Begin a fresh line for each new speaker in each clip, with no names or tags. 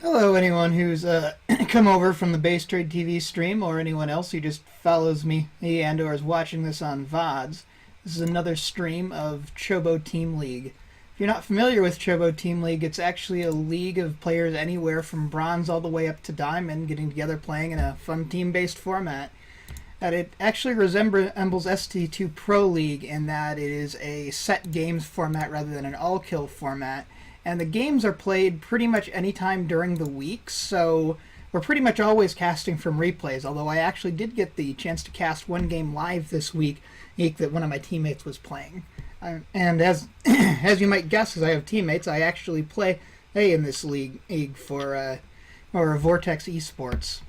Hello, anyone who's come over from the Base Trade TV stream, or anyone else who just follows me and or is watching this on VODs. This is another stream of Chobo Team League. If you're not familiar with Chobo Team League, it's actually a league of players anywhere from bronze all the way up to diamond getting together playing in a fun team-based format. It actually resembles ST2 Pro League in that it is a set games format rather than an all-kill format. And the games are played pretty much any time during the week, so we're pretty much always casting from replays, although I actually did get the chance to cast one game live this week that one of my teammates was playing. And as you might guess, as I have teammates, I actually play in this league for Vortex Esports.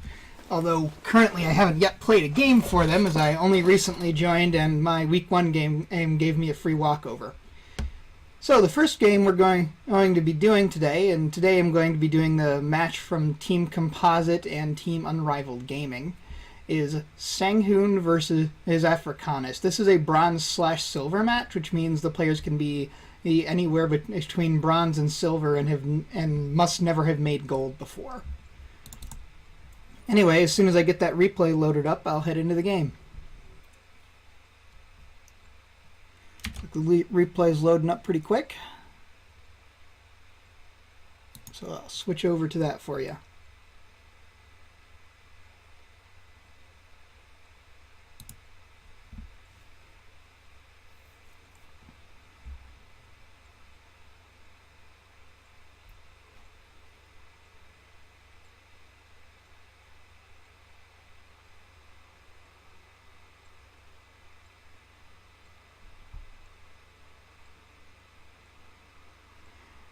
Although currently I haven't yet played a game for them, as I only recently joined and my week 1 game gave me a free walkover. So the first game we're going to be doing today, and today I'm going to be doing the match from Team Composite and Team Unrivaled Gaming, is Sanghoon versus Africanis. This is a bronze/silver match, which means the players can be anywhere between bronze and silver and must never have made gold before. Anyway, as soon as I get that replay loaded up, I'll head into the game. The replay is loading up pretty quick, so I'll switch over to that for you.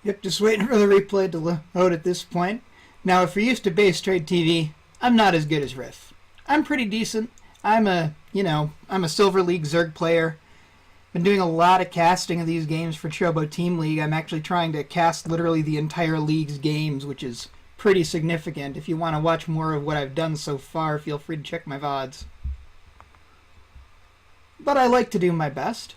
Yep, just waiting for the replay to load at this point. Now, if you're used to Base Trade TV, I'm not as good as Riff. I'm pretty decent. I'm a Silver League Zerg player. Been doing a lot of casting of these games for Chobo Team League. I'm actually trying to cast literally the entire league's games, which is pretty significant. If you want to watch more of what I've done so far, feel free to check my VODs. But I like to do my best.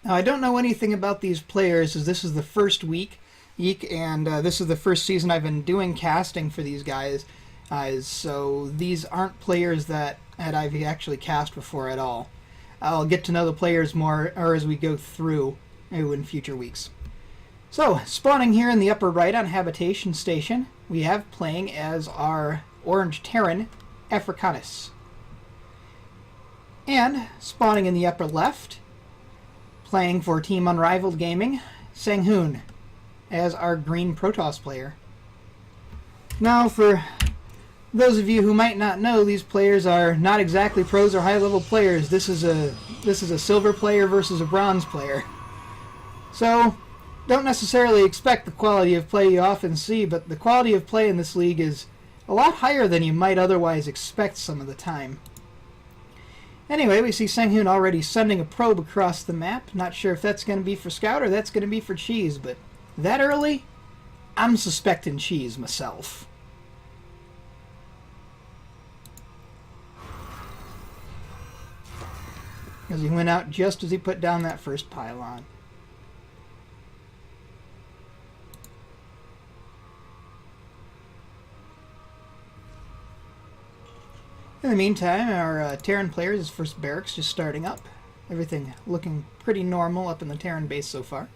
Now, I don't know anything about these players, as this is the first week, and this is the first season I've been doing casting for these guys, so these aren't players that I've actually cast before at all. I'll get to know the players more as we go through in future weeks. So, spawning here in the upper right on Habitation Station, we have playing as our Orange Terran, Africanis. And, spawning in the upper left, playing for Team Unrivaled Gaming, Sanghoon, as our green Protoss player. Now, for those of you who might not know, these players are not exactly pros or high-level players. This is a silver player versus a bronze player. So, don't necessarily expect the quality of play you often see, but the quality of play in this league is a lot higher than you might otherwise expect some of the time. Anyway, we see Sanghoon already sending a probe across the map. Not sure if that's going to be for Scout or that's going to be for Cheese, but that early, I'm suspecting Cheese myself. Because he went out just as he put down that first pylon. In the meantime, our Terran players' first barracks just starting up. Everything looking pretty normal up in the Terran base so far.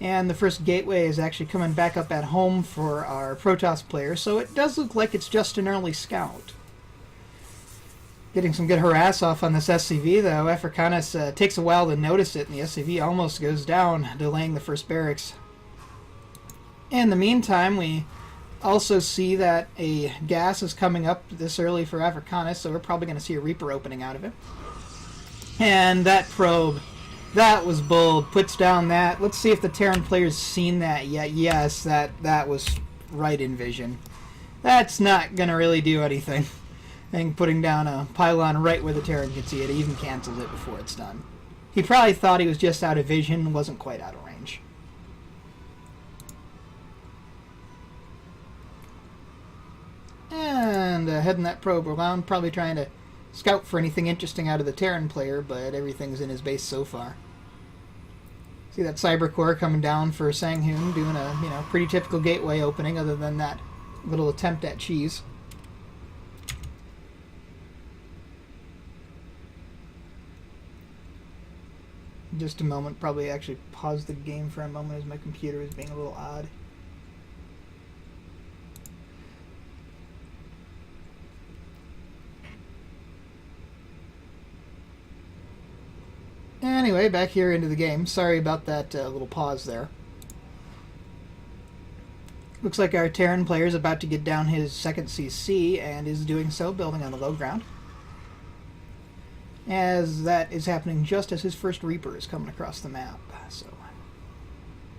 And the first gateway is actually coming back up at home for our Protoss player, so it does look like it's just an early scout. Getting some good harass off on this SCV, though. Africanis takes a while to notice it, and the SCV almost goes down, delaying the first barracks. In the meantime, we also see that a gas is coming up this early for Africanis, so we're probably going to see a Reaper opening out of it. And that probe, that was bold, puts down that. Let's see if the Terran player's seen that yet. Yes, that was right in vision. That's not going to really do anything. I think putting down a pylon right where the Terran can see it even cancels it before it's done. He probably thought he was just out of vision, wasn't quite out of range. And heading that probe around, probably trying to scout for anything interesting out of the Terran player, but everything's in his base so far. See that Cyber Core coming down for Sanghoon, doing a pretty typical gateway opening, other than that little attempt at cheese. Just a moment, probably actually pause the game for a moment as my computer is being a little odd. Anyway, back here into the game. Sorry about that little pause there. Looks like our Terran player is about to get down his second CC, and is doing so, building on the low ground. As that is happening just as his first Reaper is coming across the map. So,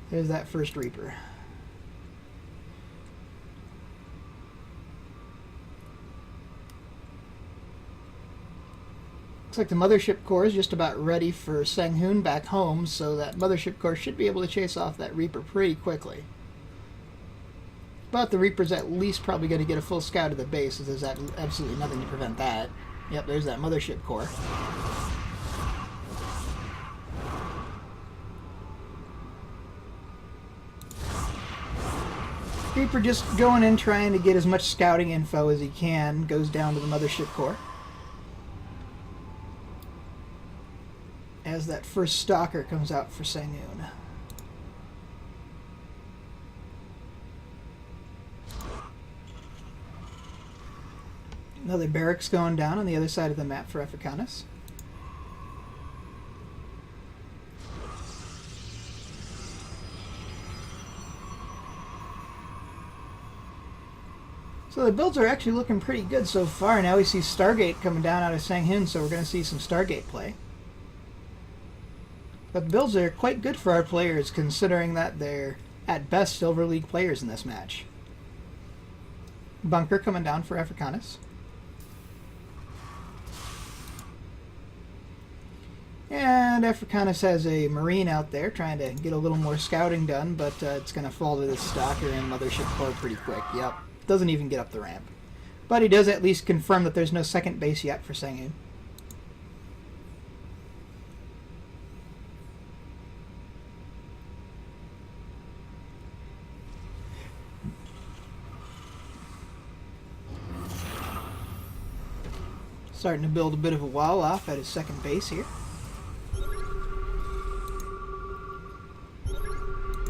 there's that first Reaper. Looks like the Mothership Core is just about ready for Sanghoon back home, so that Mothership Core should be able to chase off that Reaper pretty quickly. But the Reaper's at least probably going to get a full scout of the base, as there's absolutely nothing to prevent that. Yep, there's that Mothership Core. Reaper just going in, trying to get as much scouting info as he can, goes down to the Mothership Core. As that first Stalker comes out for Sanghoon. Another barracks going down on the other side of the map for Africanis. So the builds are actually looking pretty good so far. Now we see Stargate coming down out of Sanghoon, so we're going to see some Stargate play. But the builds are quite good for our players, considering that they're, at best, Silver League players in this match. Bunker coming down for Africanis. And Africanis has a Marine out there trying to get a little more scouting done, but it's going to fall to this Stalker and Mothership Core pretty quick. Yep, doesn't even get up the ramp. But he does at least confirm that there's no second base yet for Sanghoon. Starting to build a bit of a wall off at his second base here.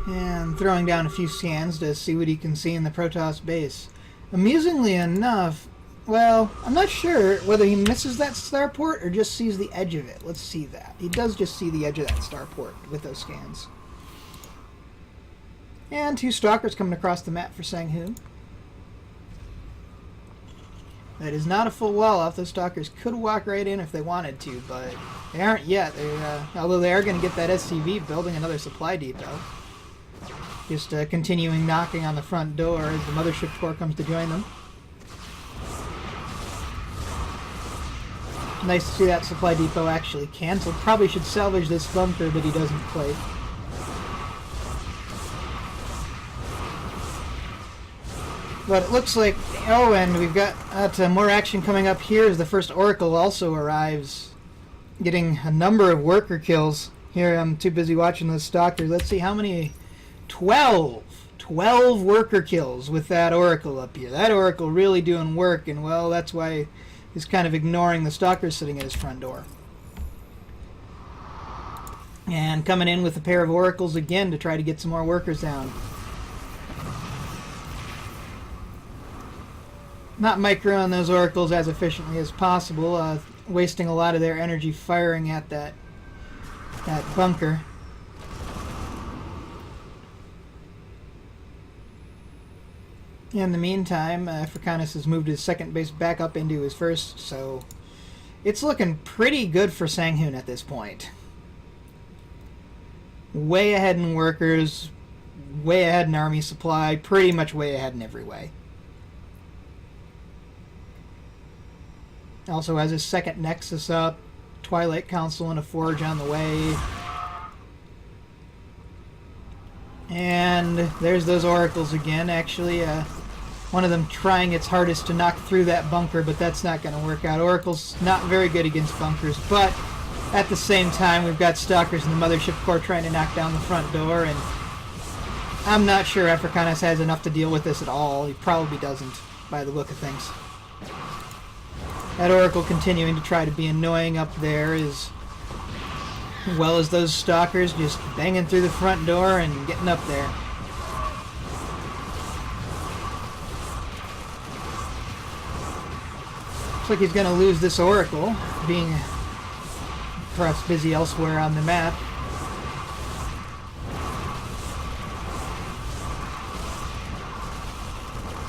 And throwing down a few scans to see what he can see in the Protoss base. Amusingly enough, well, I'm not sure whether he misses that starport or just sees the edge of it. Let's see that. He does just see the edge of that starport with those scans. And two Stalkers coming across the map for Sanghoon. That is not a full wall off. Those Stalkers could walk right in if they wanted to, but they aren't yet. Although they are going to get that SCV building another supply depot. Just continuing knocking on the front door as the Mothership Core comes to join them. Nice to see that supply depot actually canceled. Probably should salvage this bunker, but he doesn't quite. But it looks like... Oh, and we've got more action coming up here as the first Oracle also arrives. Getting a number of worker kills. Here, I'm too busy watching those Stalkers. Let's see how many... 12 worker kills with that Oracle up here. That Oracle really doing work, and well, that's why he's kind of ignoring the Stalkers sitting at his front door. And coming in with a pair of Oracles again to try to get some more workers down. Not microing those Oracles as efficiently as possible, wasting a lot of their energy firing at that bunker. In the meantime, Africanis has moved his second base back up into his first, so it's looking pretty good for Sanghoon at this point. Way ahead in workers, way ahead in army supply, pretty much way ahead in every way. Also has his second Nexus up, Twilight Council and a Forge on the way. And there's those Oracles again. Actually, One of them trying its hardest to knock through that bunker, but that's not going to work out. Oracle's not very good against bunkers, but at the same time, we've got Stalkers in the Mothership Core trying to knock down the front door, and I'm not sure Africanis has enough to deal with this at all. He probably doesn't, by the look of things. That Oracle continuing to try to be annoying up there, as well as those Stalkers just banging through the front door and getting up there. Looks like he's going to lose this Oracle, being perhaps busy elsewhere on the map.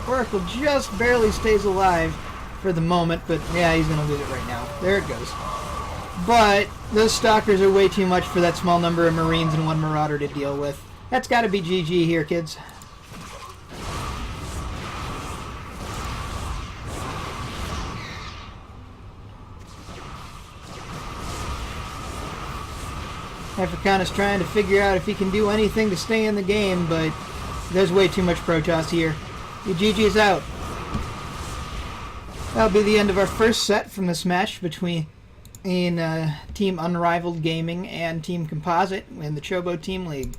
Oracle just barely stays alive for the moment, but yeah, he's going to lose it right now. There it goes. But those Stalkers are way too much for that small number of Marines and one Marauder to deal with. That's got to be GG here, kids. Africanis trying to figure out if he can do anything to stay in the game, but there's way too much Protoss here. GG's out. That'll be the end of our first set from this match between Team Unrivaled Gaming and Team Composite in the Chobo Team League.